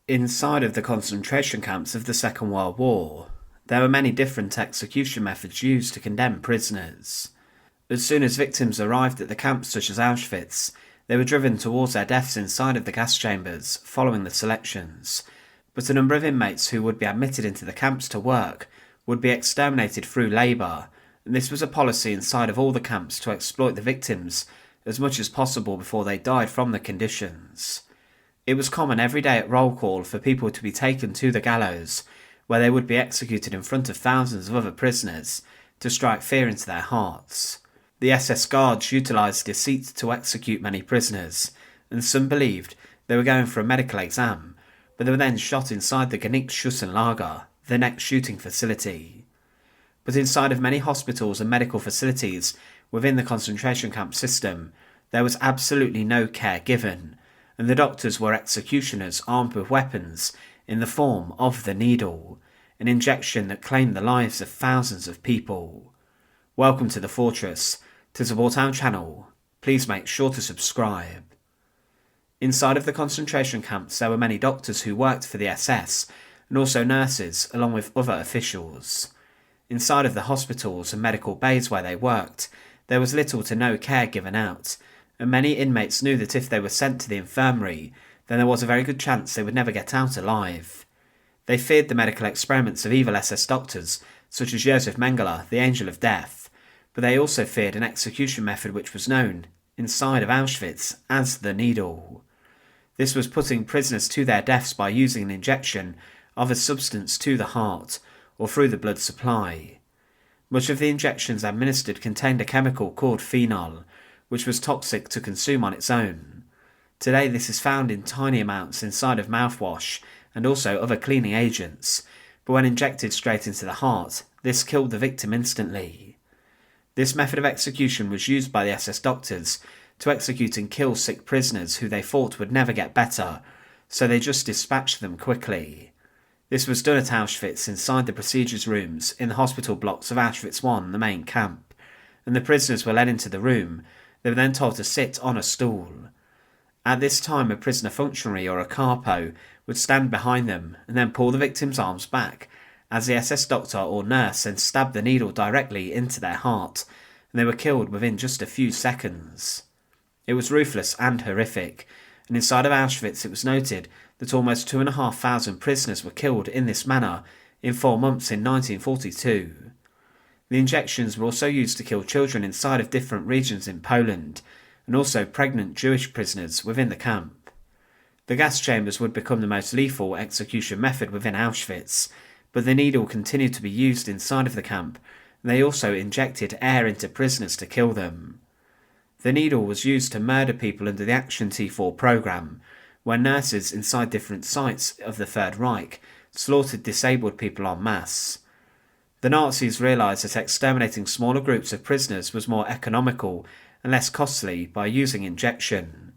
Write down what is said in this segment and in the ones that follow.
Inside of the concentration camps of the Second World War, there were many different execution methods used to condemn prisoners. As soon as victims arrived at the camps such as Auschwitz, they were driven towards their deaths inside of the gas chambers following the selections, but a number of inmates who would be admitted into the camps to work would be exterminated through labour, and this was a policy inside of all the camps to exploit the victims as much as possible before they died from the conditions. It was common every day at roll call for people to be taken to the gallows, where they would be executed in front of thousands of other prisoners to strike fear into their hearts. The SS guards utilised deceit to execute many prisoners, and some believed they were going for a medical exam, but they were then shot inside the Gerichtsschussenlager, the next shooting facility. But inside of many hospitals and medical facilities within the concentration camp system, there was absolutely no care given, and the doctors were executioners armed with weapons in the form of the needle, an injection that claimed the lives of thousands of people. Welcome to the Fortress. To support our channel, please make sure to subscribe. Inside of the concentration camps there were many doctors who worked for the SS, and also nurses along with other officials. Inside of the hospitals and medical bays where they worked, there was little to no care given out, and many inmates knew that if they were sent to the infirmary, then there was a very good chance they would never get out alive. They feared the medical experiments of evil SS doctors, such as Josef Mengele, the Angel of Death, but they also feared an execution method which was known, inside of Auschwitz, as the needle. This was putting prisoners to their deaths by using an injection of a substance to the heart, or through the blood supply. Much of the injections administered contained a chemical called phenol, which was toxic to consume on its own. Today this is found in tiny amounts inside of mouthwash and also other cleaning agents, but when injected straight into the heart, this killed the victim instantly. This method of execution was used by the SS doctors to execute and kill sick prisoners who they thought would never get better, so they just dispatched them quickly. This was done at Auschwitz inside the procedures rooms in the hospital blocks of Auschwitz I, the main camp, and the prisoners were led into the room. They were then told to sit on a stool. At this time, a prisoner functionary or a capo would stand behind them and then pull the victim's arms back as the SS doctor or nurse then stabbed the needle directly into their heart, and they were killed within just a few seconds. It was ruthless and horrific, and inside of Auschwitz it was noted that almost 2,500 prisoners were killed in this manner in 4 months in 1942. The injections were also used to kill children inside of different regions in Poland, and also pregnant Jewish prisoners within the camp. The gas chambers would become the most lethal execution method within Auschwitz, but the needle continued to be used inside of the camp, and they also injected air into prisoners to kill them. The needle was used to murder people under the Action T4 program, where nurses inside different sites of the Third Reich slaughtered disabled people en masse. The Nazis realised that exterminating smaller groups of prisoners was more economical and less costly by using injection.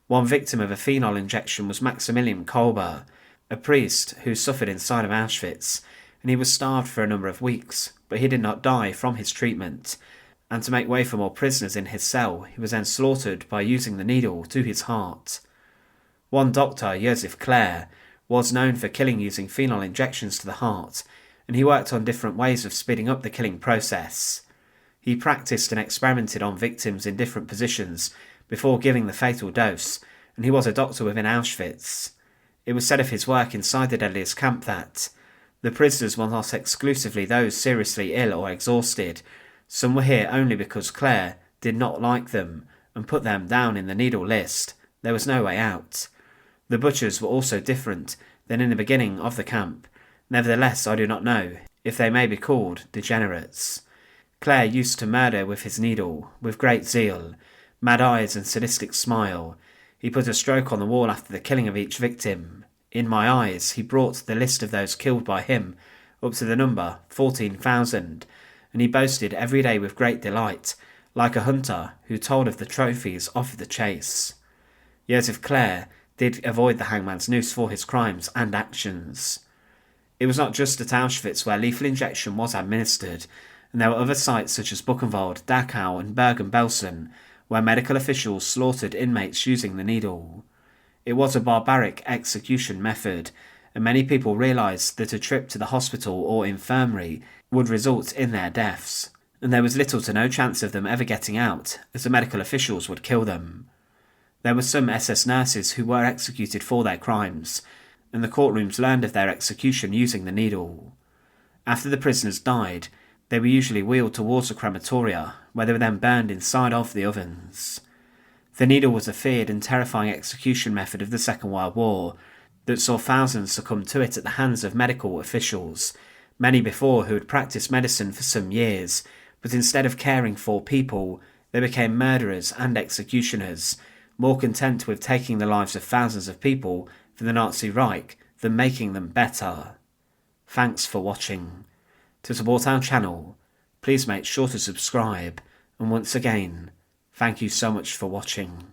One victim of a phenol injection was Maximilian Kolbe, a priest who suffered inside of Auschwitz, and he was starved for a number of weeks, but he did not die from his treatment, and to make way for more prisoners in his cell, he was then slaughtered by using the needle to his heart. One doctor, Josef Clare, was known for killing using phenol injections to the heart, and he worked on different ways of speeding up the killing process. He practiced and experimented on victims in different positions before giving the fatal dose, and he was a doctor within Auschwitz. It was said of his work inside the deadliest camp that the prisoners were not exclusively those seriously ill or exhausted. Some were here only because Clare did not like them and put them down in the needle list. There was no way out. The butchers were also different than in the beginning of the camp. Nevertheless, I do not know if they may be called degenerates. Clare used to murder with his needle, with great zeal, mad eyes and sadistic smile. He put a stroke on the wall after the killing of each victim. In my eyes, he brought the list of those killed by him up to the number 14,000, and he boasted every day with great delight, like a hunter who told of the trophies of the chase. Josef Clare did avoid the hangman's noose for his crimes and actions. It was not just at Auschwitz where lethal injection was administered, and there were other sites such as Buchenwald, Dachau and Bergen-Belsen, where medical officials slaughtered inmates using the needle. It was a barbaric execution method, and many people realised that a trip to the hospital or infirmary would result in their deaths, and there was little to no chance of them ever getting out, as the medical officials would kill them. There were some SS nurses who were executed for their crimes, and the courtrooms learned of their execution using the needle. After the prisoners died, they were usually wheeled towards a crematoria, where they were then burned inside of the ovens. The needle was a feared and terrifying execution method of the Second World War that saw thousands succumb to it at the hands of medical officials, many before who had practiced medicine for some years, but instead of caring for people, they became murderers and executioners, more content with taking the lives of thousands of people for the Nazi Reich than making them better. Thanks for watching. To support our channel, please make sure to subscribe, and once again, thank you so much for watching.